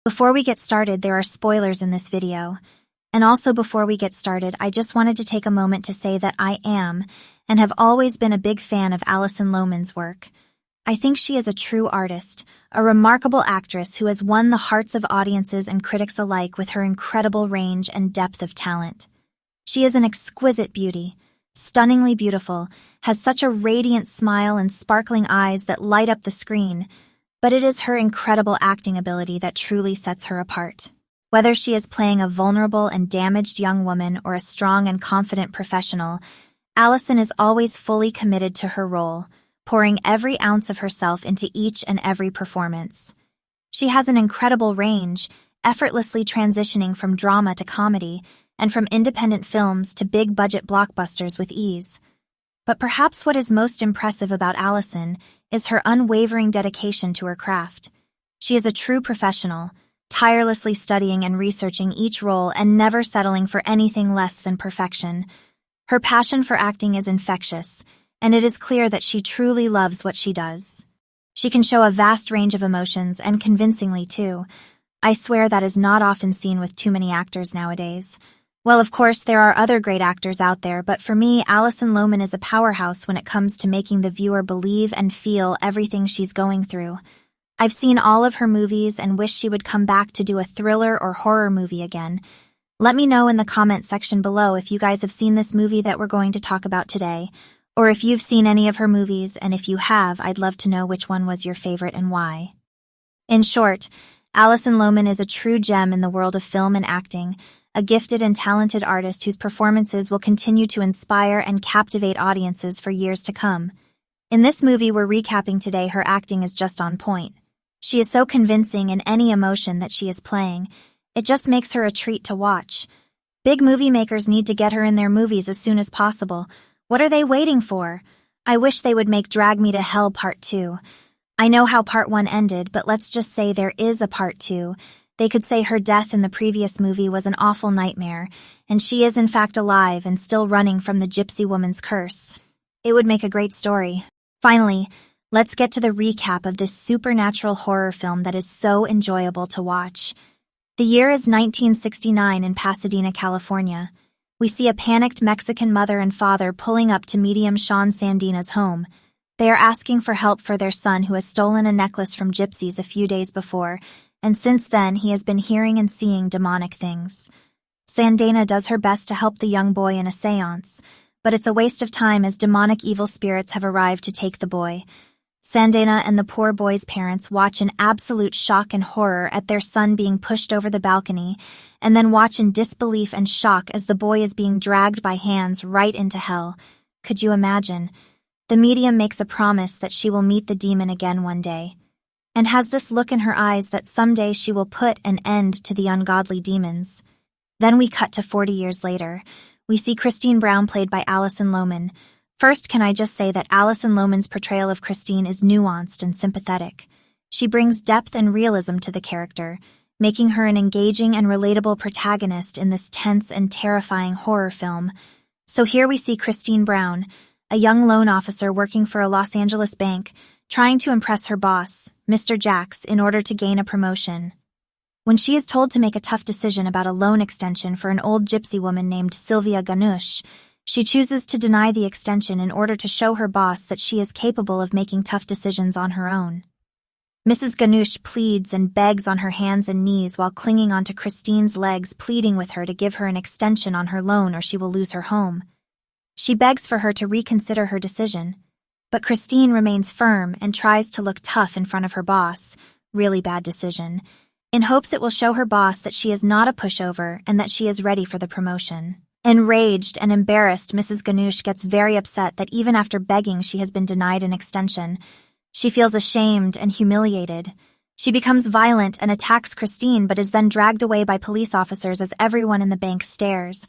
Before we get started, there are spoilers in this video. And also before we get started, I just wanted to take a moment to say that I am, and have always been a big fan of Alison Lohman's work. I think she is a true artist, a remarkable actress who has won the hearts of audiences and critics alike with her incredible range and depth of talent. She is an exquisite beauty, stunningly beautiful, has such a radiant smile and sparkling eyes that light up the screen, but it is her incredible acting ability that truly sets her apart. Whether she is playing a vulnerable and damaged young woman or a strong and confident professional, Alison is always fully committed to her role, pouring every ounce of herself into each and every performance. She has an incredible range, effortlessly transitioning from drama to comedy, and from independent films to big-budget blockbusters with ease. But perhaps what is most impressive about Alison is her unwavering dedication to her craft. She is a true professional, tirelessly studying and researching each role and never settling for anything less than perfection. Her passion for acting is infectious, and it is clear that she truly loves what she does. She can show a vast range of emotions, and convincingly too. I swear that is not often seen with too many actors nowadays. Well, of course, there are other great actors out there, but for me, Alison Lohman is a powerhouse when it comes to making the viewer believe and feel everything she's going through. I've seen all of her movies and wish she would come back to do a thriller or horror movie again. Let me know in the comment section below if you guys have seen this movie that we're going to talk about today, or if you've seen any of her movies, and if you have, I'd love to know which one was your favorite and why. In short, Alison Lohman is a true gem in the world of film and acting, a gifted and talented artist whose performances will continue to inspire and captivate audiences for years to come. In this movie we're recapping today, her acting is just on point. She is so convincing in any emotion that she is playing. It just makes her a treat to watch. Big movie makers need to get her in their movies as soon as possible. What are they waiting for? I wish they would make Drag Me to Hell Part 2. I know how Part 1 ended, but let's just say there is a Part 2. They could say her death in the previous movie was an awful nightmare, and she is in fact alive and still running from the Gypsy woman's curse. It would make a great story. Finally, let's get to the recap of this supernatural horror film that is so enjoyable to watch. The year is 1969 in Pasadena, California. We see a panicked Mexican mother and father pulling up to medium Sean Sandina's home. They are asking for help for their son who has stolen a necklace from gypsies a few days before, and since then he has been hearing and seeing demonic things. Sandina does her best to help the young boy in a seance, but it's a waste of time as demonic evil spirits have arrived to take the boy. Sandina and the poor boy's parents watch in absolute shock and horror at their son being pushed over the balcony, and then watch in disbelief and shock as the boy is being dragged by hands right into hell. Could you imagine? The medium makes a promise that she will meet the demon again one day, and has this look in her eyes that someday she will put an end to the ungodly demons. Then we cut to 40 years later. We see Christine Brown played by Alison Lohman. First, can I just say that Alison Lohman's portrayal of Christine is nuanced and sympathetic. She brings depth and realism to the character, making her an engaging and relatable protagonist in this tense and terrifying horror film. So here we see Christine Brown, a young loan officer working for a Los Angeles bank, trying to impress her boss, Mr. Jacks, in order to gain a promotion. When she is told to make a tough decision about a loan extension for an old gypsy woman named Sylvia Ganush, she chooses to deny the extension in order to show her boss that she is capable of making tough decisions on her own. Mrs. Ganush pleads and begs on her hands and knees while clinging onto Christine's legs, pleading with her to give her an extension on her loan or she will lose her home. She begs for her to reconsider her decision, but Christine remains firm and tries to look tough in front of her boss, really bad decision, in hopes it will show her boss that she is not a pushover and that she is ready for the promotion. Enraged and embarrassed, Mrs. Ganush gets very upset that even after begging she has been denied an extension. She feels ashamed and humiliated. She becomes violent and attacks Christine but is then dragged away by police officers as everyone in the bank stares.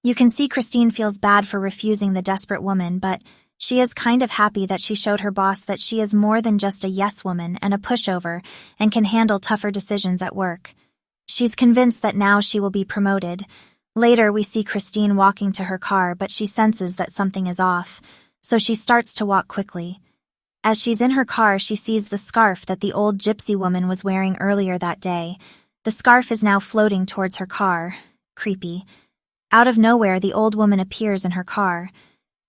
You can see Christine feels bad for refusing the desperate woman, but she is kind of happy that she showed her boss that she is more than just a yes woman and a pushover and can handle tougher decisions at work. She's convinced that now she will be promoted. Later, we see Christine walking to her car, but she senses that something is off, so she starts to walk quickly. As she's in her car, she sees the scarf that the old gypsy woman was wearing earlier that day. The scarf is now floating towards her car. Creepy. Out of nowhere, the old woman appears in her car.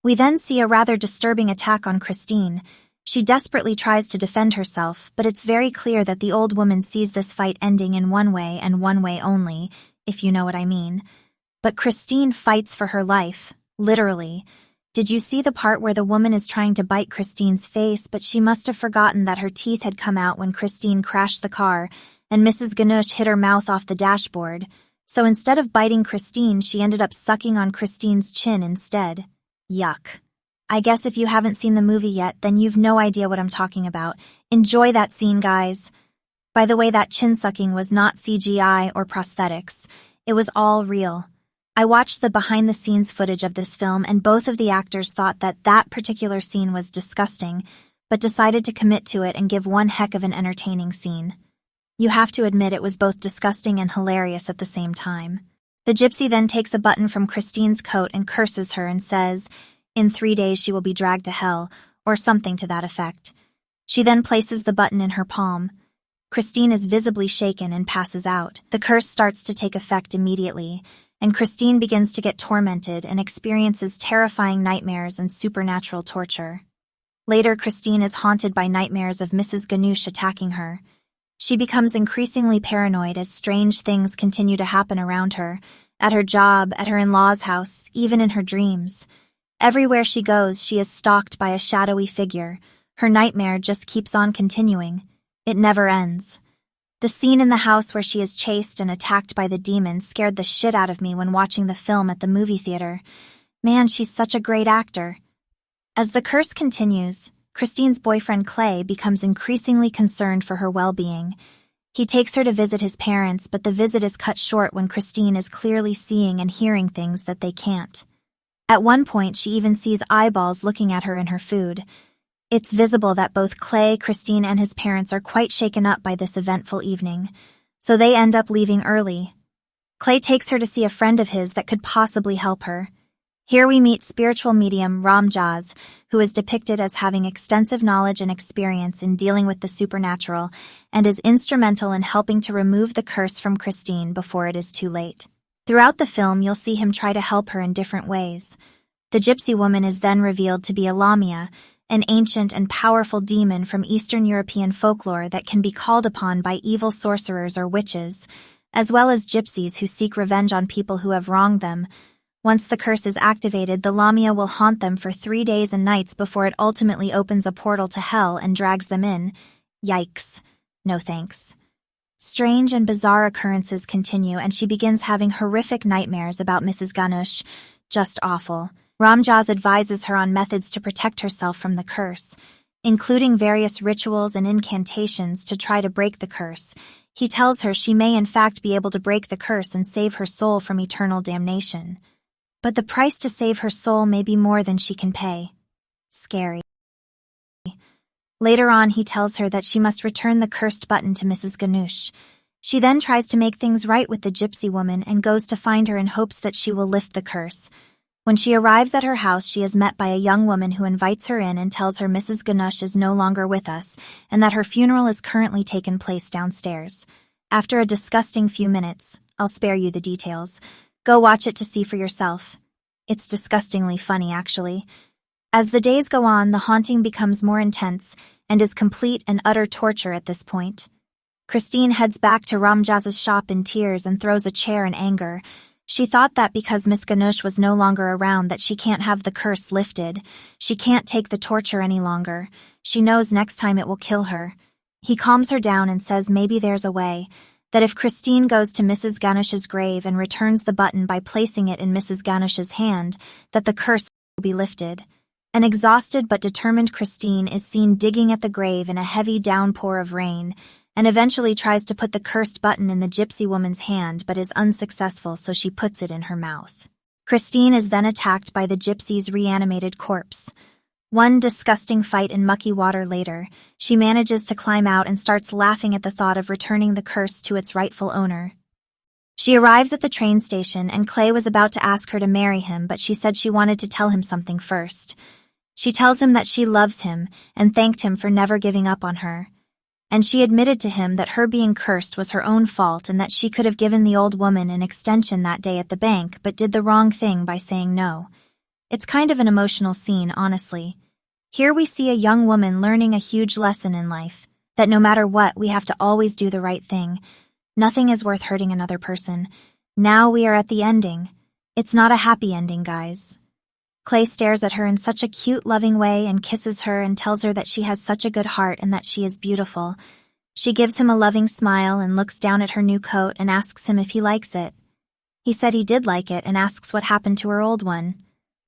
We then see a rather disturbing attack on Christine. She desperately tries to defend herself, but it's very clear that the old woman sees this fight ending in one way and one way only, if you know what I mean. But Christine fights for her life, literally. Did you see the part where the woman is trying to bite Christine's face, but she must have forgotten that her teeth had come out when Christine crashed the car, and Mrs. Ganush hit her mouth off the dashboard. So instead of biting Christine, she ended up sucking on Christine's chin instead. Yuck. I guess if you haven't seen the movie yet, then you've no idea what I'm talking about. Enjoy that scene, guys. By the way, that chin sucking was not CGI or prosthetics. It was all real. I watched the behind-the-scenes footage of this film, and both of the actors thought that that particular scene was disgusting, but decided to commit to it and give one heck of an entertaining scene. You have to admit it was both disgusting and hilarious at the same time. The gypsy then takes a button from Christine's coat and curses her and says, "In 3 days she will be dragged to hell," or something to that effect. She then places the button in her palm. Christine is visibly shaken and passes out. The curse starts to take effect immediately, and Christine begins to get tormented and experiences terrifying nightmares and supernatural torture. Later, Christine is haunted by nightmares of Mrs. Ganush attacking her. She becomes increasingly paranoid as strange things continue to happen around her, at her job, at her in-laws' house, even in her dreams. Everywhere she goes, she is stalked by a shadowy figure. Her nightmare just keeps on continuing. It never ends. The scene in the house where she is chased and attacked by the demon scared the shit out of me when watching the film at the movie theater. Man, she's such a great actor. As the curse continues, Christine's boyfriend Clay becomes increasingly concerned for her well-being. He takes her to visit his parents, but the visit is cut short when Christine is clearly seeing and hearing things that they can't. At one point, she even sees eyeballs looking at her in her food. It's visible that both Clay, Christine, and his parents are quite shaken up by this eventful evening, so they end up leaving early. Clay takes her to see a friend of his that could possibly help her. Here we meet spiritual medium Ramjaz, who is depicted as having extensive knowledge and experience in dealing with the supernatural and is instrumental in helping to remove the curse from Christine before it is too late. Throughout the film, you'll see him try to help her in different ways. The gypsy woman is then revealed to be a Lamia, an ancient and powerful demon from Eastern European folklore that can be called upon by evil sorcerers or witches, as well as gypsies who seek revenge on people who have wronged them. Once the curse is activated, the Lamia will haunt them for 3 days and nights before it ultimately opens a portal to hell and drags them in. Yikes. No thanks. Strange and bizarre occurrences continue, and she begins having horrific nightmares about Mrs. Ganush. Just awful. Ramjaz advises her on methods to protect herself from the curse, including various rituals and incantations to try to break the curse. He tells her she may in fact be able to break the curse and save her soul from eternal damnation. But the price to save her soul may be more than she can pay. Scary. Later on, he tells her that she must return the cursed button to Mrs. Ganush. She then tries to make things right with the gypsy woman and goes to find her in hopes that she will lift the curse. When she arrives at her house, she is met by a young woman who invites her in and tells her Mrs. Ganush is no longer with us and that her funeral is currently taking place downstairs. After a disgusting few minutes, I'll spare you the details. Go watch it to see for yourself. It's disgustingly funny, actually. As the days go on, the haunting becomes more intense and is complete and utter torture at this point. Christine heads back to Ramjaz's shop in tears and throws a chair in anger. She thought that because Miss Ganush was no longer around that she can't have the curse lifted. She can't take the torture any longer. She knows next time it will kill her. He calms her down and says maybe there's a way, that if Christine goes to Mrs. Ganush's grave and returns the button by placing it in Mrs. Ganush's hand, that the curse will be lifted. An exhausted but determined Christine is seen digging at the grave in a heavy downpour of rain, and eventually tries to put the cursed button in the gypsy woman's hand but is unsuccessful, so she puts it in her mouth. Christine is then attacked by the gypsy's reanimated corpse. One disgusting fight in mucky water later, she manages to climb out and starts laughing at the thought of returning the curse to its rightful owner. She arrives at the train station and Clay was about to ask her to marry him, but she said she wanted to tell him something first. She tells him that she loves him and thanked him for never giving up on her. and she admitted to him that her being cursed was her own fault and that she could have given the old woman an extension that day at the bank but did the wrong thing by saying no. It's kind of an emotional scene, honestly. Here we see a young woman learning a huge lesson in life, that no matter what, we have to always do the right thing. Nothing is worth hurting another person. Now we are at the ending. It's not a happy ending, guys. Clay stares at her in such a cute, loving way and kisses her and tells her that she has such a good heart and that she is beautiful. She gives him a loving smile and looks down at her new coat and asks him if he likes it. He said he did like it and asks what happened to her old one.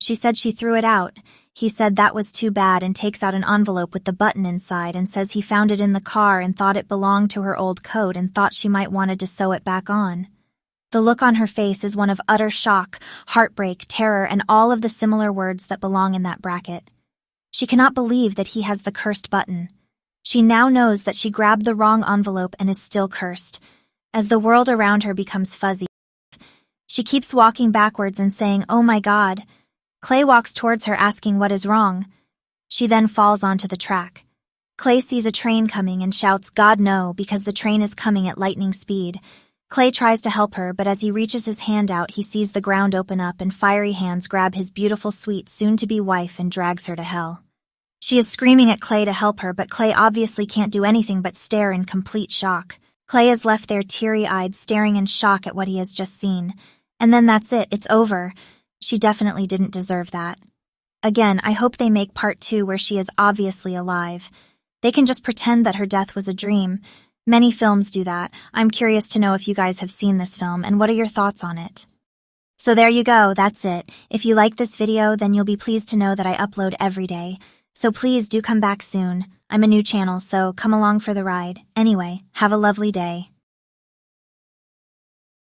She said she threw it out. He said that was too bad and takes out an envelope with the button inside and says he found it in the car and thought it belonged to her old coat and thought she might wanted to sew it back on. The look on her face is one of utter shock, heartbreak, terror, and all of the similar words that belong in that bracket. She cannot believe that he has the cursed button. She now knows that she grabbed the wrong envelope and is still cursed. As the world around her becomes fuzzy, she keeps walking backwards and saying, "Oh my God." Clay walks towards her asking what is wrong. She then falls onto the track. Clay sees a train coming and shouts, "God no," because the train is coming at lightning speed. Clay tries to help her, but as he reaches his hand out, he sees the ground open up and fiery hands grab his beautiful, sweet, soon-to-be wife and drags her to hell. She is screaming at Clay to help her, but Clay obviously can't do anything but stare in complete shock. Clay is left there teary-eyed, staring in shock at what he has just seen. And then that's it, it's over. She definitely didn't deserve that. Again, I hope they make part 2 where she is obviously alive. They can just pretend that her death was a dream. Many films do that. I'm curious to know if you guys have seen this film and what are your thoughts on it. So there you go, that's it. If you like this video, then you'll be pleased to know that I upload every day. So please do come back soon. I'm a new channel, so come along for the ride. Anyway, have a lovely day.